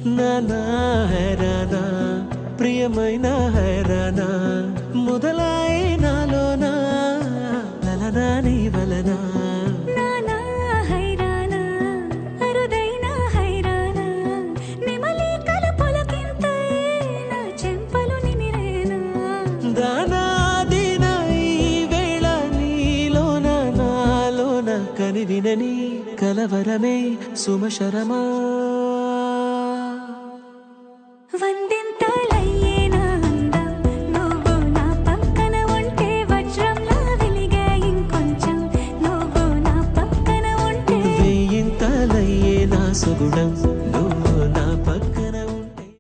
నానా హైరానా ప్రియమైన హైరానా మొదలాయి నాలోనా లలనా నీ వలనా నానా హైరానా అరుదైన హైరానా నిమలి కలపులకింతై నా చెంపలు నిమిరేనా దానాదిన ఈ వేళ నీలోన నాలోన కనివినని కలవరమే సుమశరమా